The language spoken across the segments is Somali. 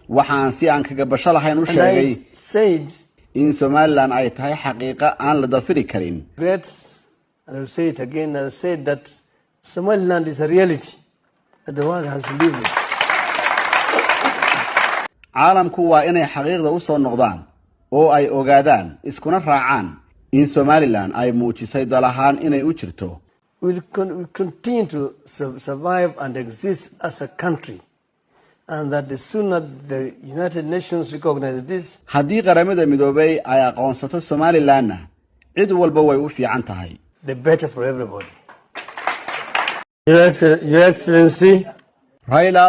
waxaan si aan kaga basho lahayn u sheegay in Somaliland ay tahay xaqiiqo aan la dafiri karin. Great, and I will say it again, I will say that Somaliland is a reality that the world has lived with. caalamku waa inay xaqiiqda u soo noqdaan oo ay ogaadaan iskuna raacaan in Somaliland ay muujisay dal ahaan inay u jirto. We continue to survive and exist as a country, and that the sooner the United Nations recognize this, haddii qaramada midoobay ay aqoonsato Somalilandna cid walba way u fiican tahay. the better for everybody. Your Excellency, Raila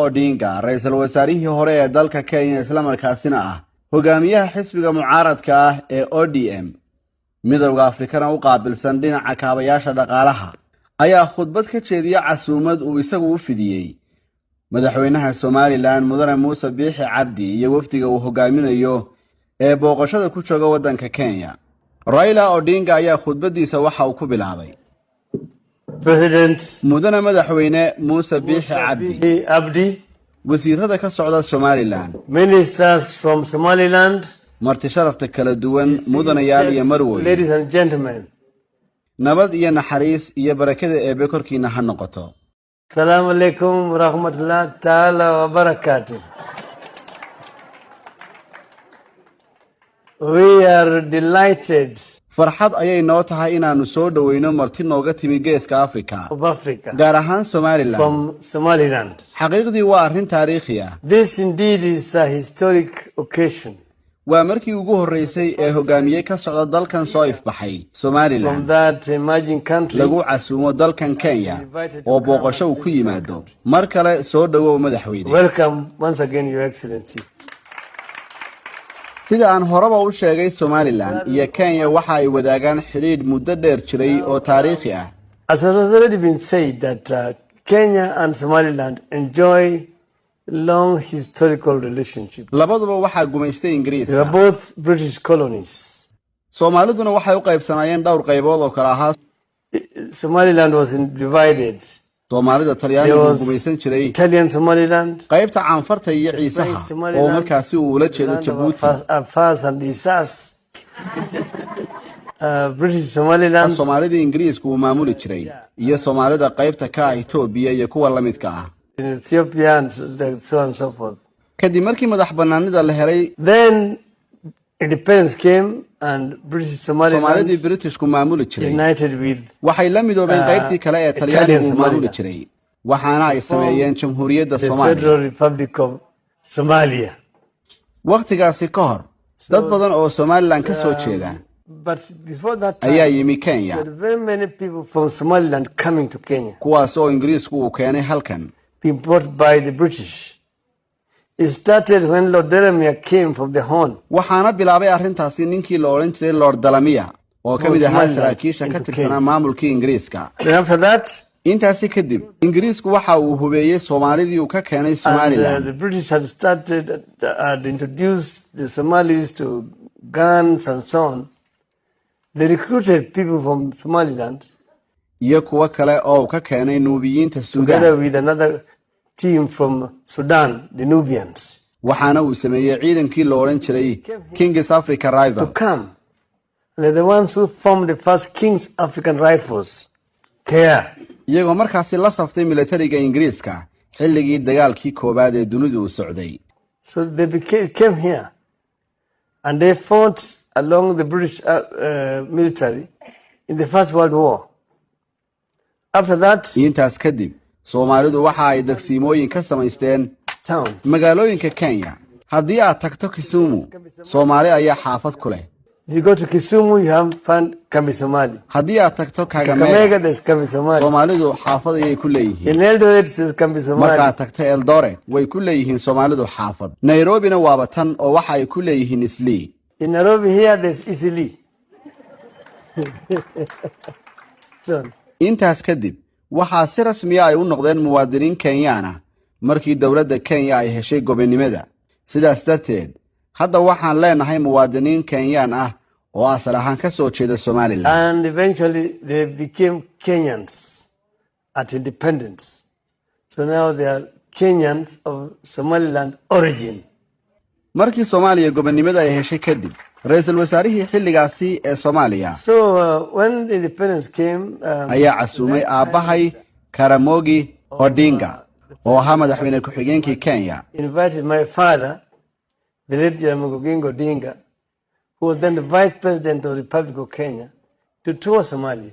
Odinga, ra'iisul wasaarihii hore ee dalka Kenya isla markaasina ah hogaamiyaha xisbiga mucaaradka ah ee ODM, midowga Afrikana u qaabilsan dhinaca kaabayaasha dhaqaalaha, ayaa khudbad ka jeediyay casuumad uu isagu u fidiyay madaxweynaha Somaliland Mudane Muuse Biixi Cabdi iyo wafdiga uu hogaaminayo ee booqashada ku jooga wadanka Kenya. Raila Odinga ayaa khudbadiisa waxa uu ku bilaabay President Mudane madaxweyne Muuse Biixi Cabdi, wasiirada ka socda Somaliland, ministers from Somaliland, marti sharafta kala duwan, mudanayaal iyo marwey, ladies and gentlemen, nabad iyo naxariis iyo barakada eebe korkiina ha noqoto. Assalamu alaikum wa rahmatullahi ta'ala wa barakatuh. We are delighted farxad ayay noo tahay inaanu soo dhaweyno marti nooga timi geeska Afrika, of Africa, gaar ahaan Somaliland. from Somaliland. xaqiiqdii waa arrin taariikhi ah. This indeed is a historic occasion. waa markii ugu horeysay ee hogaamiye ka socda dalkan soo ifbaxay From Somaliland that emerging country, lagu casuumo dalkan Kenya oo booqasho uu ku yimaado. mar kale soo dhawow madaxweyne. welcome once again, Your Excellency. sida aan horeba u sheegay, Somaliland iyo Kenya waxa ay wadaagaan xiriir muddo dheer jiray oo taariikhi ah. As has already been said that Kenya and Somaliland enjoy long historical relationship. labaduba waxaa gumaystay They are Ingiriiska. both British colonies. Soomaaliduna waxay u qaybsanayeen dhowr qaybood oo kala ahaa. Somaliland was divided. Soomaalida There Talyaaniga was gumaysan jiray Italian Somaliland, qaybta caanfarta iyo ciisaha oo markaasi uu la jeedo Djibouti. Afars and Isas, British Somaliland, Soomaalida Ingiriisku uu maamuli jiray iyo Soomaalida qaybta ka ah Itoobiya iyo kuwa la midka ah. in Ethiopia, and so on and so forth. kadib markii madax banaanida la helay, Then independence came, and British Soomaalidii Somaliland Britishku maamuli jiray united with waxay la midoobeen qaybtii kale ee Talyaanigu uu maamuli Somaliland. jiray, waxaana ay sameeyeen Jamhuuriyadda the Soomaaliya. Federal Republic of Somalia. waqtigaasi ka hor, dad badan oo Somaliland ka soo jeeda But before that ayaa time, yimi there Kenya, were very many people from Somaliland coming to Kenya, kuwaas oo Ingiriisku uu keenay halkan. being brought by the British. It started when Lord Delamere came from the Horn. waxaana bilaabay arrintaasi ninkii la oran jiray Lord Delamere oo ka mid ahaa Somaliland saraakiisha ka into tirsanaa Kenya. maamulkii Ingiriiska. Then after that, intaasi kadib, Ingiriisku waxa uu hubeeyay Soomaalidii uu ka keenay and, Somaliland. the British had started, had introduced the Somalis to guns and so on. They recruited people from Somaliland iyo kuwa kale oo uu ka keenay Nuubiyiinta together Suudaan. with another team from Sudan, the Nubians, waxaana uu sameeyay ciidankii la oran jiray King's Africa to Rival. come. They're the ones who formed the first King's African Rifles there. iyagoo markaasi la saftay militariga Ingiriiska xilligii dagaalkii koobaad ee dunidu u socday. So they came here, and they fought along the British military in the First World War. After that, intaas kadib, Soomaalidu waxa ay degsiimooyin ka samaysteen towns. magaalooyinka Kenya. haddii aad tagto Kisumu, Soomaali ayaa xaafad ku leh. If you go to Kisumu, you have found Kambi Somali. haddii aad tagto Kakamega, Kakamega, there's Kambi Somali. Soomaalidu xaafad ayay ku leeyihiin. In Eldoret, there's Kambi markaad Somali. tagto Eldoret, way ku leeyihiin Soomaalidu xaafad. Nairobina waaba tan oo waxa ay ku leeyihiin Islii. In Nairobi here, there's Isili. So, intaas kadib, waxaa si rasmi ah ay u noqdeen muwaadiniin Kenyaan ah markii dowladda Kenya ay heshay gobonimada. sidaas darteed, hadda waxaan leenahay muwaadiniin Kenyaan ah oo asal ahaan ka soo jeeda Somaliland. and eventually they became Kenyans at independence. So now they are Kenyans of Somaliland origin. markii Soomaaliya gobonimada ay heshay kadib ra'iisul wasaarihii xilligaasi ee Soomaaliya So when the independence came, ayaa casuumay aabbahay Karamogi Odinga oo ahaa madaxweyne ku-xigeenkii Kenya invited my father, the late Jamuuriyadda Odinga, who was then the vice president of the Republic of Kenya, to tour Somalia.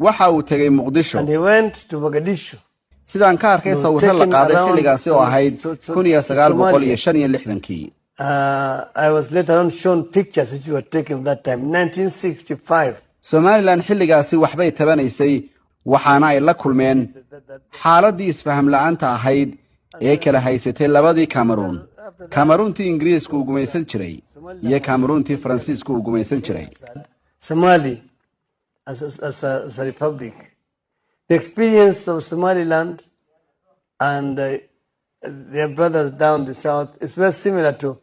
waxa uu tagay Muqdisho And he went to Mogadishu. sidaan ka arkay sawirro la qaaday xilligaasi oo ahayd 1965kii I was later on shown pictures which were taken at that time, 1965. Somaliland xilligaasi waxbay tabanaysay waxaana ay la kulmeen xaaladii isfaham la'aanta ahayd ee kala haysatay labadii Cameroon Cameroontii Ingiriisku uu gumaysan jiray iyo Cameroontii Faransiisku uu gumaysan jiray Somali as a republic. The experience of Somaliland and their brothers down the south is very similar to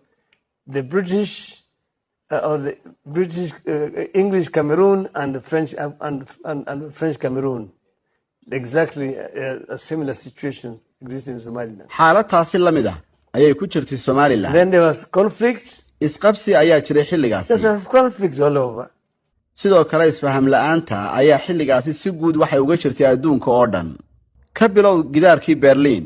the British or the British English Cameroon and the French and French Cameroon. Exactly a similar situation exists in Somaliland. xaaladaasi la mid ah ayay ku jirtay Somaliland Then there was conflict. isqabsi ayaa jiray xilligaasi There's conflicts all over. sidoo kale isfaham la'aanta ayaa xilligaasi si guud waxay uga jirtay adduunka oo dhan ka bilow gidaarkii Berlin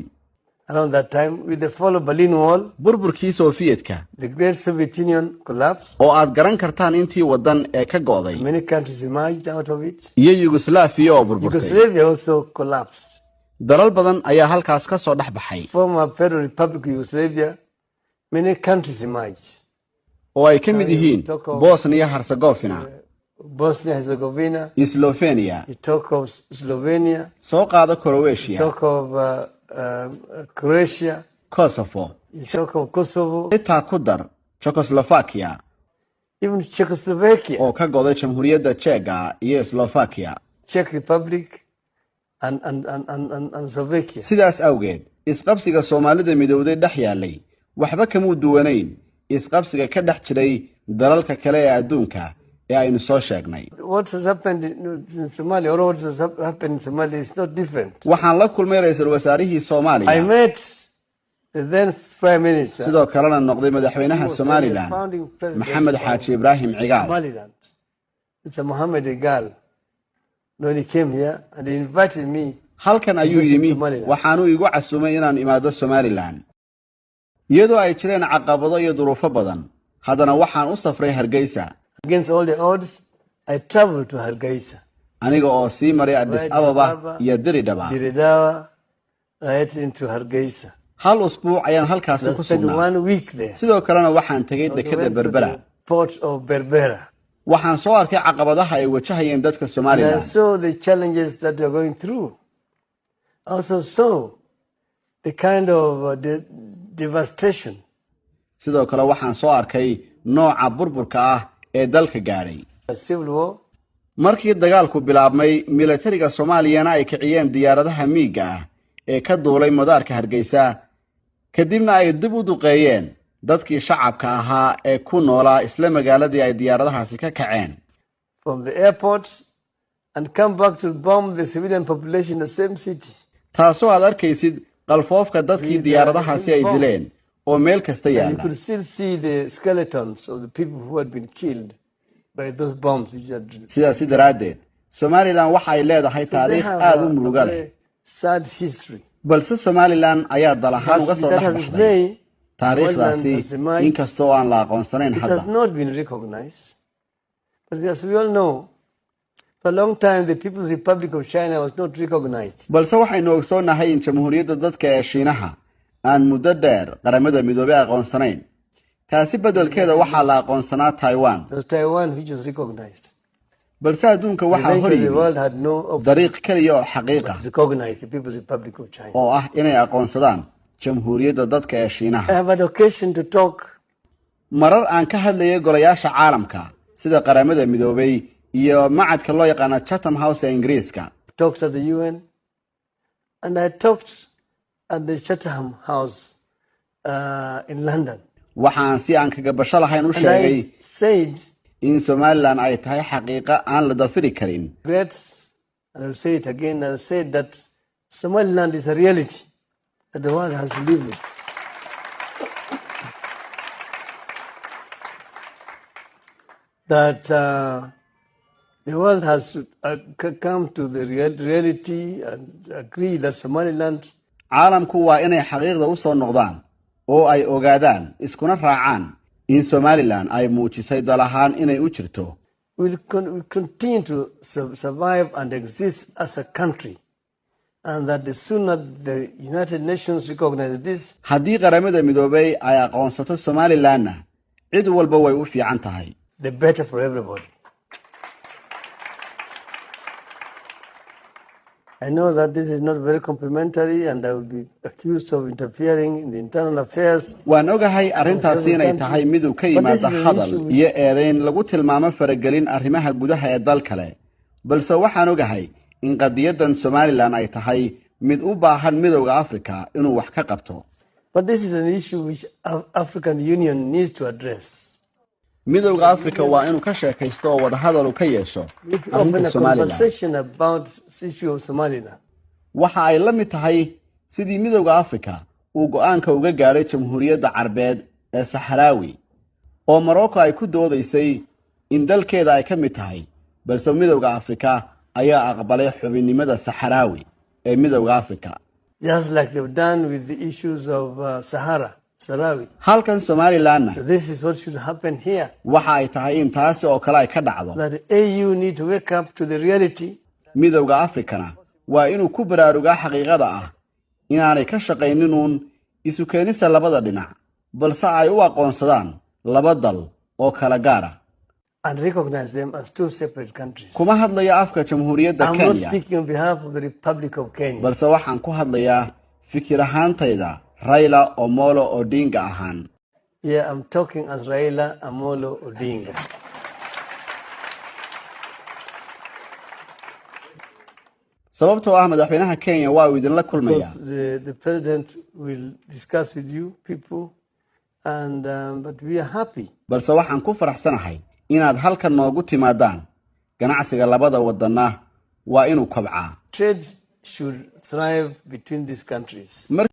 Around that time, with the fall of Berlin Wall, burburkii Soviyetka the great Soviet Union collapsed. oo aad garan kartaan intii wadan ee ka go'day Many countries emerged out of it. iyo Yugoslavia oo burburtay Yugoslavia also collapsed. dalal badan ayaa halkaas ka soo dhex baxay Former Federal Republic of Yugoslavia, many countries emerged. oo ay ka mid yihiin Bosnia Herzegovina Bosnia Herzegovina, Slovenia you talk of Slovenia, soo qaada you Croatia talk of Croatia, Kosovo you talk of Kosovo, xitaa ku dar Czechoslovakia even Czechoslovakia, oo ka go'day Jamhuuriyadda Czech iyo Slovakia Czech Republic, and Slovakia. sidaas awgeed isqabsiga Soomaalida midowday dhex yaalay waxba kama duwanayn isqabsiga ka dhex jiray dalalka kale ee adduunka ee aynu soo sheegnay What has happened in Somalia, or what has happened in Somalia, is not different. waxaan la kulmay ra'iisul wasaarihii I Soomaaliya met the then Prime Minister sidoo kalena noqday madaxweynaha of the Somaliland founding president Maxamed of Xaaji Ibraahim Cigaal Somaliland. It's a Mohammed Igal. When he came here and he invited me, halkan ayuu visit yimi Somaliland. waxaanu igu casuumay inaan imaado Somaliland iyadoo ay jireen caqabado iyo duruufo badan haddana waxaan u safray Hargeysa Against all the odds, I traveled to Hargeisa. aniga oo sii maray Addis Ababa iyo Diridhaba Diridawa, right into Hargeisa. hal usbuuc ayaan halkaasi I ku spent sugnaa 1 week there. sidoo kalena waxaan tagay I dekedda went to Berbera the port of Berbera. waxaan soo arkay caqabadaha ay wajahayeen dadka And I Somaliland saw the challenges that they are going through. I also saw the kind of devastation. sidoo kale waxaan soo arkay nooca burburka ah ee dalka gaadhay A civil war. markii dagaalku bilaabmay militariga Soomaaliyana ay kiciyeen diyaaradaha miiga ah ee ka duulay madaarka Hargeysa kadibna ay dib u duqeeyeen dadkii shacabka ahaa ee ku noolaa isla magaaladii ay diyaaradahaasi ka kaceen From the airport and come back to bomb the civilian population in the same city. taasoo aad arkaysid qalfoofka dadkii diyaaradahaasi ay dileen oo meel kasta And you yaala could still see the skeletons of the people who had been killed by those bombs which had. sidaasi daraaddeed Somaliland waxa ay leedahay They taariikh have aad u a muruga leh very sad history. balse Somaliland ayaa dal ahaan uga But soo that dhex has baxday made taariikhdaasi Somaliland has emerged. inkastoo aan la aqoonsanayn It has hadda not been recognized. But as we all know, for a long time the People's Republic of China was not recognized. balse waxaynu ogsoonahay in Jamhuuriyadda dadka ee Shiinaha aan muddo dheer qaramada midoobay aqoonsanayn taasi beddelkeeda waxaa la aqoonsanaa Taiwan It was Taiwan which was recognized. balse adduunka waxaa hor Eventually the yimi world had no option dariiq kaliya oo xaqiiqa to recognize the People's Republic of China. oo ah inay aqoonsadaan Jamhuuriyadda dadka ee I Shiinaha have had occasion to talk marar aan ka hadlayay golayaasha caalamka sida qaramada midoobay iyo macadka loo yaqaan Chatham House ee Ingiriiska talks at the UN, and I talked at the Chatham House in London. waxaan si aan kaga basho lahayn u And sheegay I said, in Somaliland ay tahay xaqiiqo aan la dafiri karin great, and I'll say it again, I'll say that Somaliland is a reality. that the world has to live with. That the world has to come to the reality and agree that Somaliland caalamku waa inay xaqiiqda u soo noqdaan oo ay ogaadaan iskuna raacaan in Somaliland ay muujisay dal ahaan inay u jirto will continue to survive and exist as a country, and that the sooner the United Nations recognize this, haddii qaramada midoobay ay aqoonsato Somalilandna cid walba way u fiican tahay, the better for everybody. I know that this is not very complimentary, and I will be accused of interfering in the internal affairs. waan ogahay arrintaasi inay tahay mid uu ka yimaado hadal iyo eedayn lagu tilmaamo faragelin arrimaha gudaha ee dal kale, balse waxaan ogahay in qadiyadan Somaliland ay tahay mid u baahan midowga Afrika inuu wax ka qabto. But this is an issue which African Union needs to address. midowga Afrika waa inuu ka sheekaysto oo wada hadal u ka yeesho arrinta Somaliland. About the issue of Somaliland. waxa ay la mid tahay sidii midowga Afrika uu go'aanka uga gaaray Jamuuriyadda Carbeed ee Saxraawi oo Morocco ay ku doodaysay in dalkeeda ay ka mid tahay, balse midowga Afrika ayaa aqbalay xubinnimada Saxraawi ee midowga Afrika. Just like they've done with the issues of Sahrawi. halkan Somalilandna So this is what should happen here. waxa ay tahay in taasi oo kale ay ka dhacdo. That the AU need to wake up to the reality. midowga Afrikana waa inuu ku baraarugaa xaqiiqada ah inaanay ka shaqaynin uun isu keenista labada dhinac, balse ay u aqoonsadaan laba dal oo kala gaar ah. And recognize them as two separate countries. kuma hadlayo afka Jamhuuriyadda I'm not Kenya, speaking on behalf of the Republic of Kenya. balse waxaan ku hadlayaa fikir ahaantayda Raila Odinga ahaan. Yeah, I'm talking as Raila Amolo Odinga. sababtoo ah madaxweynaha Kenya waa uu idinla kulmaya. Because the president will discuss with you people, and but we are happy. balse waxaan ku faraxsanahay inaad halkan noogu timaadaan. ganacsiga labada wadana waa inuu kobcaa. Trade should thrive between these countries.